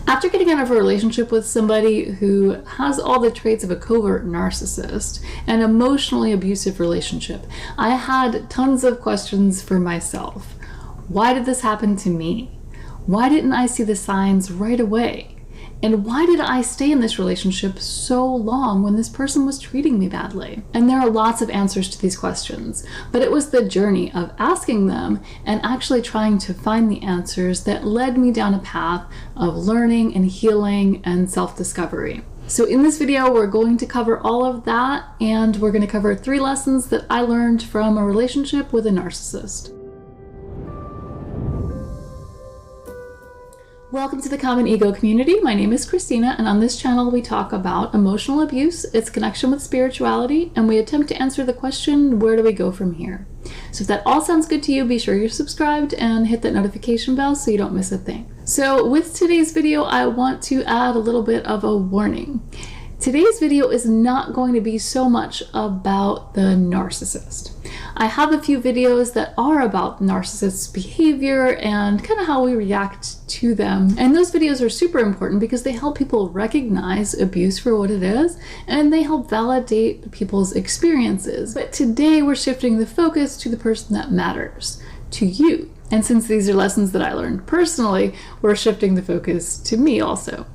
After getting out of a relationship with somebody who has all the traits of a covert narcissist, an emotionally abusive relationship, I had tons of questions for myself. Why did this happen to me? Why didn't I see the signs right away? And why did I stay in this relationship so long when this person was treating me badly? And there are lots of answers to these questions, but it was the journey of asking them and actually trying to find the answers that led me down a path of learning and healing and self-discovery. So in this video, we're going to cover all of that, and we're going to cover 3 lessons that I learned from a relationship with a narcissist. Welcome to the Common Ego community. My name is Christina, and on this channel we talk about emotional abuse, its connection with spirituality, and we attempt to answer the question, where do we go from here? So if that all sounds good to you, be sure you're subscribed and hit that notification bell so you don't miss a thing. So with today's video, I want to add a little bit of a warning. Today's video is not going to be so much about the narcissist. I have a few videos that are about narcissists' behavior and kind of how we react to them. And those videos are super important because they help people recognize abuse for what it is, and they help validate people's experiences. But today we're shifting the focus to the person that matters, to you. And since these are lessons that I learned personally, we're shifting the focus to me also.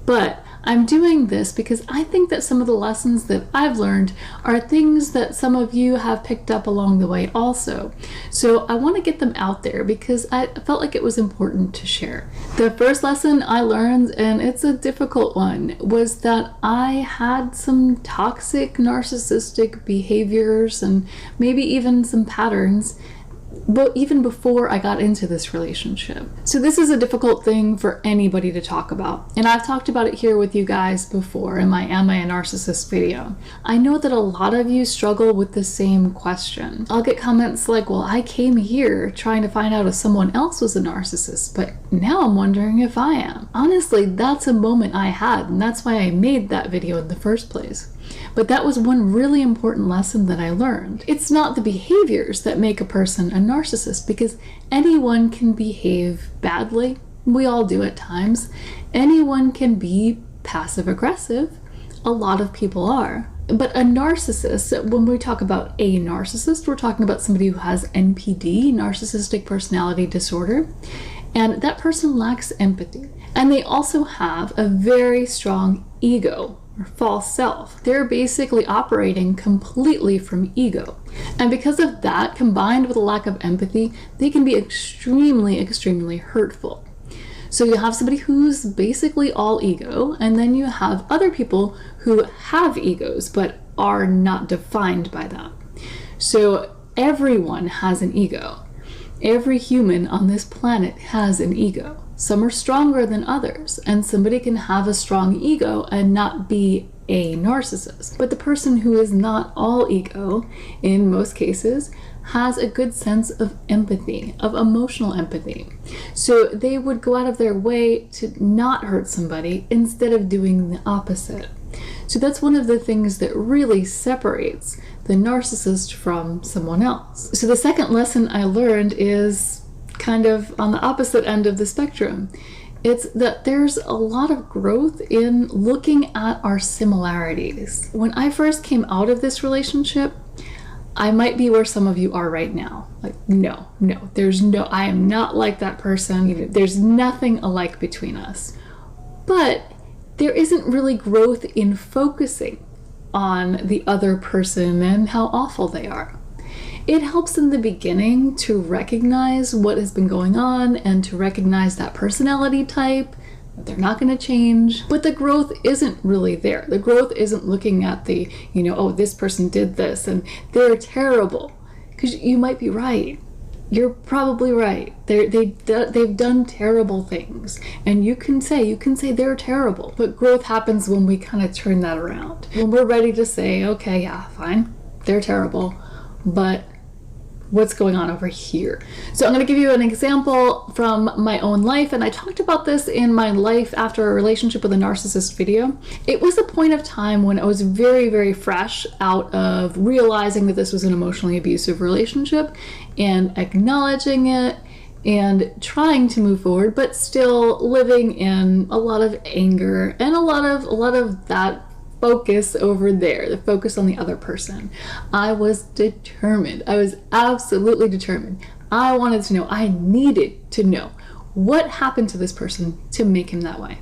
But I'm doing this because I think that some of the lessons that I've learned are things that some of you have picked up along the way also. So I want to get them out there because I felt like it was important to share. The first lesson I learned, and it's a difficult one, was that I had some toxic narcissistic behaviors and maybe even some patterns, but even before I got into this relationship. So this is a difficult thing for anybody to talk about. And I've talked about it here with you guys before in my Am I a Narcissist video. I know that a lot of you struggle with the same question. I'll get comments like, well, I came here trying to find out if someone else was a narcissist, but now I'm wondering if I am. Honestly, that's a moment I had, and that's why I made that video in the first place. But that was one really important lesson that I learned. It's not the behaviors that make a person a narcissist, because anyone can behave badly. We all do at times. Anyone can be passive aggressive. A lot of people are. But a narcissist, when we talk about a narcissist, we're talking about somebody who has NPD, narcissistic personality disorder, and that person lacks empathy. And they also have a very strong ego, or false self. They're basically operating completely from ego. And because of that, combined with a lack of empathy, they can be extremely, extremely hurtful. So you have somebody who's basically all ego, and then you have other people who have egos but are not defined by that. So everyone has an ego. Every human on this planet has an ego. Some are stronger than others, and somebody can have a strong ego and not be a narcissist. But the person who is not all ego, in most cases, has a good sense of empathy, of emotional empathy. So they would go out of their way to not hurt somebody instead of doing the opposite. So that's one of the things that really separates the narcissist from someone else. So the second lesson I learned is kind of on the opposite end of the spectrum. It's that there's a lot of growth in looking at our similarities. When I first came out of this relationship, I might be where some of you are right now. Like, I am not like that person. There's nothing alike between us. But there isn't really growth in focusing on the other person and how awful they are. It helps in the beginning to recognize what has been going on and to recognize that personality type, that they're not going to change, but the growth isn't really there. The growth isn't looking at the, oh, this person did this and they're terrible. Because you might be right. You're probably right. They've done terrible things, and you can say they're terrible. But growth happens when we kind of turn that around. When we're ready to say, okay, yeah, fine, they're terrible, but what's going on over here? So I'm going to give you an example from my own life, and I talked about this in my life after a relationship with a narcissist video. It was a point of time when I was very, very fresh out of realizing that this was an emotionally abusive relationship and acknowledging it and trying to move forward, but still living in a lot of anger and a lot of that focus over there, the focus on the other person. I was determined. I was absolutely determined. I wanted to know, I needed to know what happened to this person to make him that way.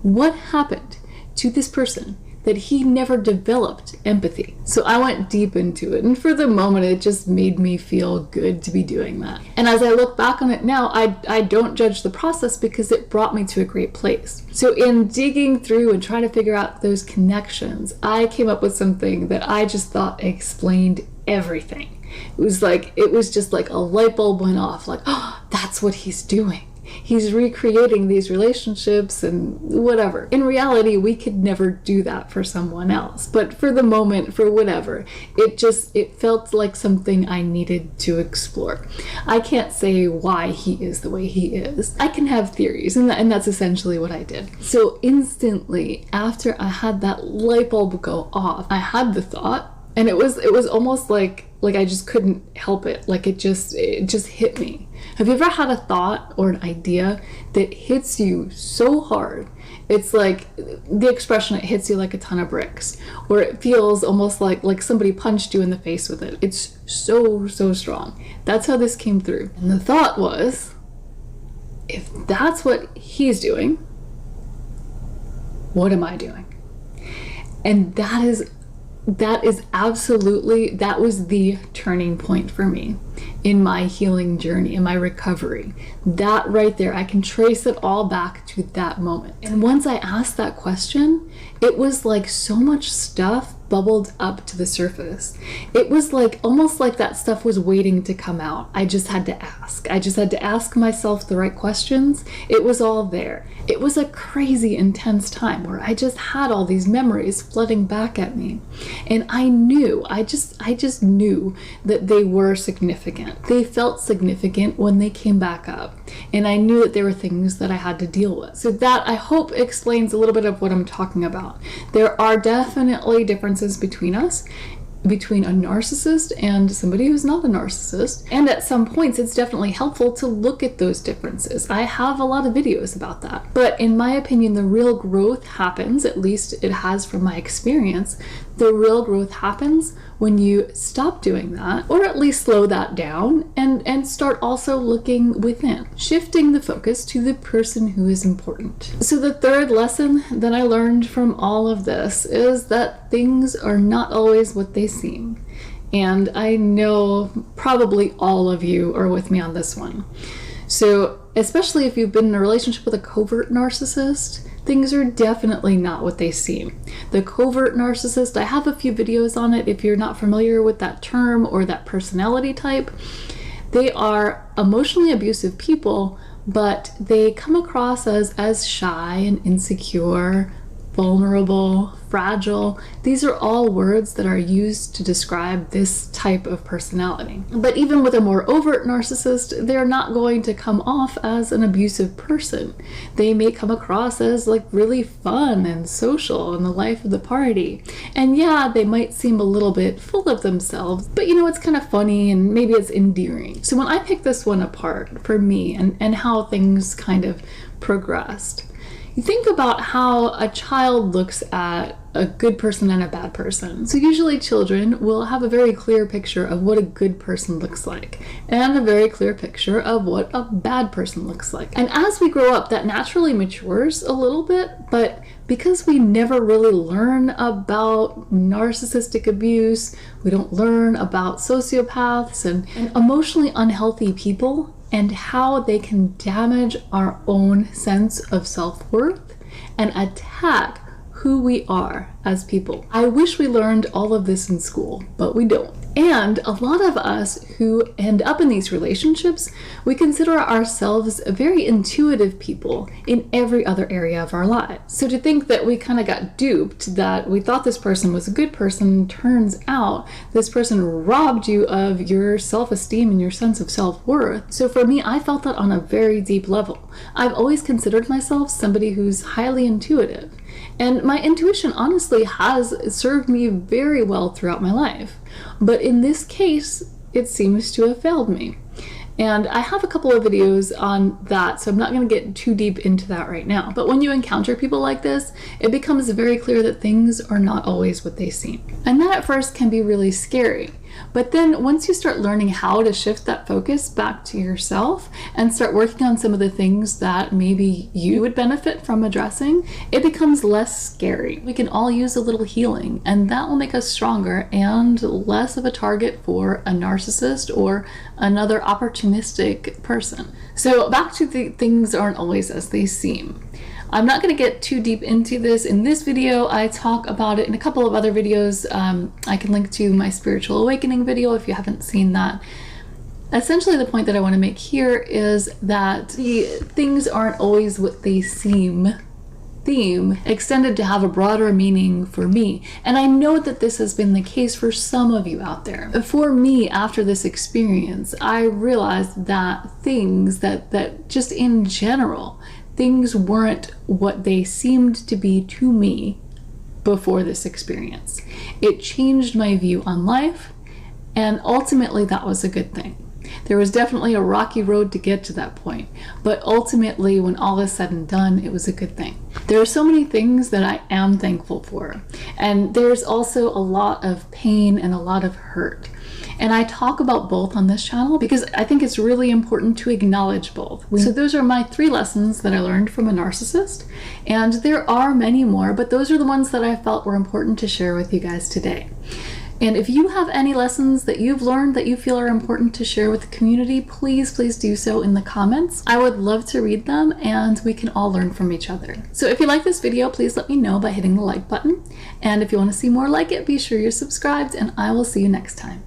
What happened to this person that he never developed empathy? So I went deep into it, and for the moment it just made me feel good to be doing that. And as I look back on it now, I don't judge the process because it brought me to a great place. So in digging through and trying to figure out those connections, I came up with something that I just thought explained everything. It was just like a light bulb went off, like, oh, that's what he's doing. He's recreating these relationships and whatever. In reality, we could never do that for someone else. But for the moment, for whatever, it felt like something I needed to explore. I can't say why he is the way he is. I can have theories, and that's essentially what I did. So instantly, after I had that light bulb go off, I had the thought, and it was almost like I just couldn't help it. Like it just hit me. Have you ever had a thought or an idea that hits you so hard? It's like the expression, it hits you like a ton of bricks, or it feels almost like somebody punched you in the face with it. It's so strong. That's how this came through. And the thought was, if that's what he's doing, what am I doing? And that was the turning point for me in my healing journey, in my recovery. That right there, I can trace it all back to that moment. And once I asked that question, it was like so much stuff bubbled up to the surface. It was like almost like that stuff was waiting to come out. I just had to ask. I just had to ask myself the right questions. It was all there. It was a crazy intense time where I just had all these memories flooding back at me. And I just knew that they were significant. They felt significant when they came back up. And I knew that there were things that I had to deal with. So that, I hope, explains a little bit of what I'm talking about. There are definitely differences between us, between a narcissist and somebody who's not a narcissist. And at some points, it's definitely helpful to look at those differences. I have a lot of videos about that. But in my opinion, the real growth happens, at least it has from my experience, the real growth happens when you stop doing that, or at least slow that down, and start also looking within, shifting the focus to the person who is important. So the third lesson that I learned from all of this is that things are not always what they seem. And I know probably all of you are with me on this one. So especially if you've been in a relationship with a covert narcissist, things are definitely not what they seem. The covert narcissist, I have a few videos on it if you're not familiar with that term or that personality type. They are emotionally abusive people, but they come across as shy and insecure, vulnerable, fragile. These are all words that are used to describe this type of personality. But even with a more overt narcissist, they're not going to come off as an abusive person. They may come across as like really fun and social in the life of the party. And yeah, they might seem a little bit full of themselves, but it's kind of funny and maybe it's endearing. So when I picked this one apart for me and how things kind of progressed, you think about how a child looks at a good person and a bad person. So usually children will have a very clear picture of what a good person looks like, and a very clear picture of what a bad person looks like. And as we grow up, that naturally matures a little bit, but because we never really learn about narcissistic abuse, we don't learn about sociopaths and emotionally unhealthy people, and how they can damage our own sense of self-worth and attack who we are as people. I wish we learned all of this in school, but we don't. And a lot of us who end up in these relationships, we consider ourselves very intuitive people in every other area of our lives. So to think that we kind of got duped, that we thought this person was a good person, turns out this person robbed you of your self-esteem and your sense of self-worth. So for me, I felt that on a very deep level. I've always considered myself somebody who's highly intuitive. And my intuition honestly has served me very well throughout my life. But in this case, it seems to have failed me. And I have a couple of videos on that, so I'm not going to get too deep into that right now. But when you encounter people like this, it becomes very clear that things are not always what they seem. And that at first can be really scary. But then once you start learning how to shift that focus back to yourself and start working on some of the things that maybe you would benefit from addressing, it becomes less scary. We can all use a little healing, and that will make us stronger and less of a target for a narcissist or another opportunistic person. So back to the things aren't always as they seem. I'm not going to get too deep into this in this video. I talk about it in a couple of other videos. I can link to my spiritual awakening video if you haven't seen that. Essentially, the point that I want to make here is that the things aren't always what they seem theme extended to have a broader meaning for me. And I know that this has been the case for some of you out there. For me, after this experience, I realized that things that just in general, things weren't what they seemed to be to me before this experience. It changed my view on life, and ultimately that was a good thing. There was definitely a rocky road to get to that point, but ultimately when all is said and done, it was a good thing. There are so many things that I am thankful for, and there's also a lot of pain and a lot of hurt. And I talk about both on this channel because I think it's really important to acknowledge both. So those are my 3 lessons that I learned from a narcissist. And there are many more, but those are the ones that I felt were important to share with you guys today. And if you have any lessons that you've learned that you feel are important to share with the community, please do so in the comments. I would love to read them, and we can all learn from each other. So if you like this video, please let me know by hitting the like button. And if you want to see more like it, be sure you're subscribed, and I will see you next time.